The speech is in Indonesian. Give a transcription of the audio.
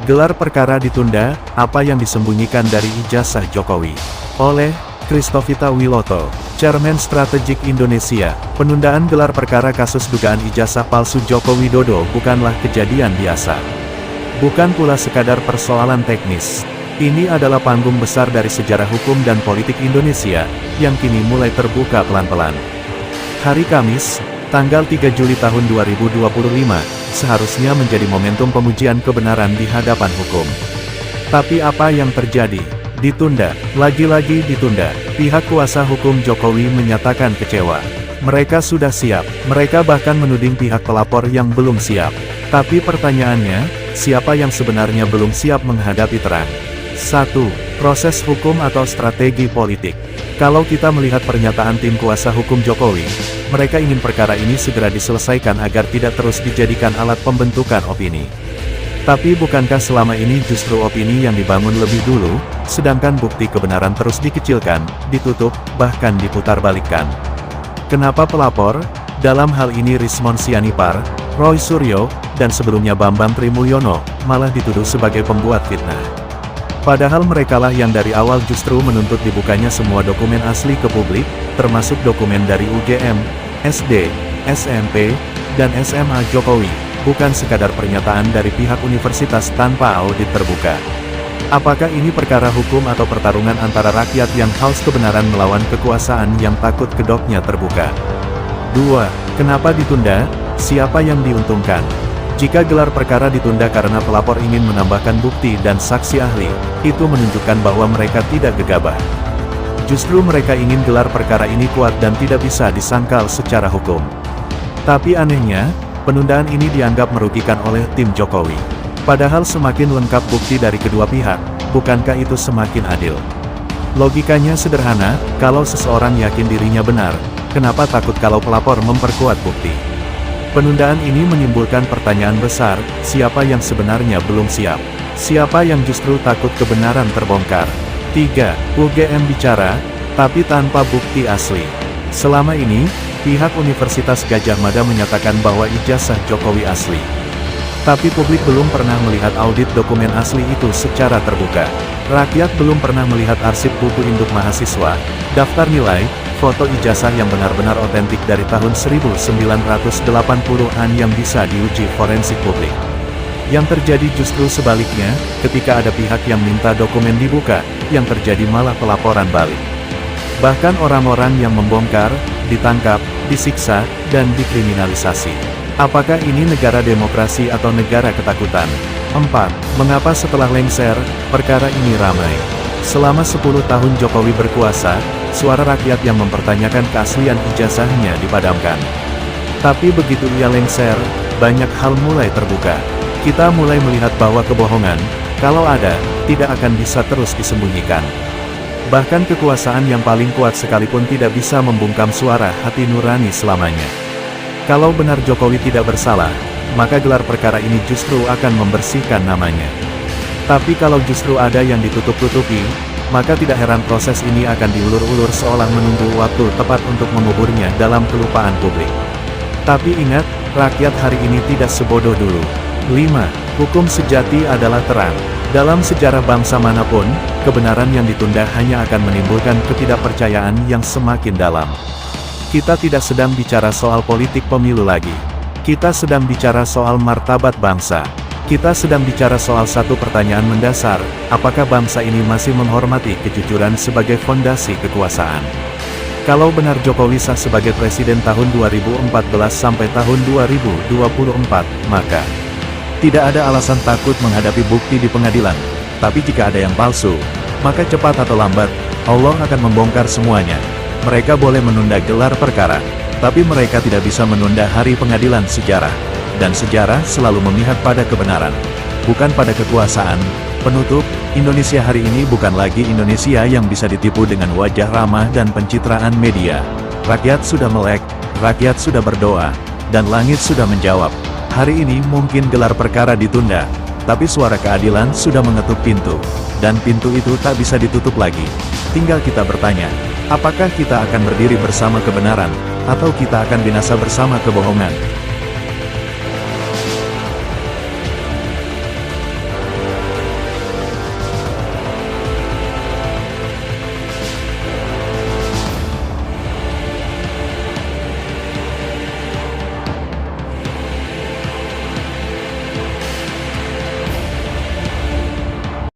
Gelar perkara ditunda, apa yang disembunyikan dari ijazah Jokowi? Oleh Christovita Wiloto, Chairman Strategik Indonesia. Penundaan gelar perkara kasus dugaan ijazah palsu Joko Widodo bukanlah kejadian biasa. Bukan pula sekadar persoalan teknis. Ini adalah panggung besar dari sejarah hukum dan politik Indonesia, yang kini mulai terbuka pelan-pelan. Hari Kamis, tanggal 3 Juli tahun 2025, seharusnya menjadi momentum pemujian kebenaran di hadapan hukum. Tapi apa yang terjadi? Ditunda, lagi-lagi ditunda. Pihak kuasa hukum Jokowi menyatakan kecewa. Mereka sudah siap, mereka bahkan menuding pihak pelapor yang belum siap. Tapi pertanyaannya, siapa yang sebenarnya belum siap menghadapi terang? 1. Proses hukum atau strategi politik. Kalau kita melihat pernyataan tim kuasa hukum Jokowi, mereka ingin perkara ini segera diselesaikan agar tidak terus dijadikan alat pembentukan opini. Tapi bukankah selama ini justru opini yang dibangun lebih dulu, sedangkan bukti kebenaran terus dikecilkan, ditutup, bahkan diputarbalikkan? Kenapa pelapor, dalam hal ini Rismon Sianipar, Roy Suryo, dan sebelumnya Bambang Trimulyono, malah dituduh sebagai pembuat fitnah? Padahal merekalah yang dari awal justru menuntut dibukanya semua dokumen asli ke publik, termasuk dokumen dari UGM, SD, SMP, dan SMA Jokowi, bukan sekadar pernyataan dari pihak universitas tanpa audit terbuka. Apakah ini perkara hukum atau pertarungan antara rakyat yang haus kebenaran melawan kekuasaan yang takut kedoknya terbuka? 2. Kenapa ditunda? Siapa yang diuntungkan? Jika gelar perkara ditunda karena pelapor ingin menambahkan bukti dan saksi ahli, itu menunjukkan bahwa mereka tidak gegabah. Justru mereka ingin gelar perkara ini kuat dan tidak bisa disangkal secara hukum. Tapi anehnya, penundaan ini dianggap merugikan oleh tim Jokowi. Padahal semakin lengkap bukti dari kedua pihak, bukankah itu semakin adil? Logikanya sederhana, kalau seseorang yakin dirinya benar, kenapa takut kalau pelapor memperkuat bukti? Penundaan ini menimbulkan pertanyaan besar, siapa yang sebenarnya belum siap? Siapa yang justru takut kebenaran terbongkar? 3. UGM bicara, tapi tanpa bukti asli. Selama ini, pihak Universitas Gadjah Mada menyatakan bahwa ijazah Jokowi asli. Tapi publik belum pernah melihat audit dokumen asli itu secara terbuka. Rakyat belum pernah melihat arsip buku induk mahasiswa, daftar nilai, foto ijazah yang benar-benar otentik dari tahun 1980-an yang bisa diuji forensik publik. Yang terjadi justru sebaliknya, ketika ada pihak yang minta dokumen dibuka, yang terjadi malah pelaporan balik. Bahkan orang-orang yang membongkar, ditangkap, disiksa, dan dikriminalisasi. Apakah ini negara demokrasi atau negara ketakutan? 4. Mengapa setelah lengser, perkara ini ramai? Selama 10 tahun Jokowi berkuasa, suara rakyat yang mempertanyakan keaslian ijazahnya dipadamkan. Tapi begitu ia lengser, banyak hal mulai terbuka. Kita mulai melihat bahwa kebohongan, kalau ada, tidak akan bisa terus disembunyikan. Bahkan kekuasaan yang paling kuat sekalipun tidak bisa membungkam suara hati nurani selamanya. Kalau benar Jokowi tidak bersalah, maka gelar perkara ini justru akan membersihkan namanya. Tapi kalau justru ada yang ditutup-tutupi, maka tidak heran proses ini akan diulur-ulur seolah menunggu waktu tepat untuk menguburnya dalam kelupaan publik. Tapi ingat, rakyat hari ini tidak sebodoh dulu. 5. Hukum sejati adalah terang. Dalam sejarah bangsa manapun, kebenaran yang ditunda hanya akan menimbulkan ketidakpercayaan yang semakin dalam. Kita tidak sedang bicara soal politik pemilu lagi. Kita sedang bicara soal martabat bangsa. Kita sedang bicara soal satu pertanyaan mendasar, apakah bangsa ini masih menghormati kejujuran sebagai fondasi kekuasaan? Kalau benar Jokowi sah sebagai presiden tahun 2014 sampai tahun 2024, maka tidak ada alasan takut menghadapi bukti di pengadilan. Tapi jika ada yang palsu, maka cepat atau lambat, Allah akan membongkar semuanya. Mereka boleh menunda gelar perkara, tapi mereka tidak bisa menunda hari pengadilan sejarah. Dan sejarah selalu memihak pada kebenaran, bukan pada kekuasaan. Penutup, Indonesia hari ini bukan lagi Indonesia yang bisa ditipu dengan wajah ramah dan pencitraan media. Rakyat sudah melek, rakyat sudah berdoa, dan langit sudah menjawab. Hari ini mungkin gelar perkara ditunda, tapi suara keadilan sudah mengetuk pintu. Dan pintu itu tak bisa ditutup lagi. Tinggal kita bertanya, apakah kita akan berdiri bersama kebenaran, atau kita akan binasa bersama kebohongan?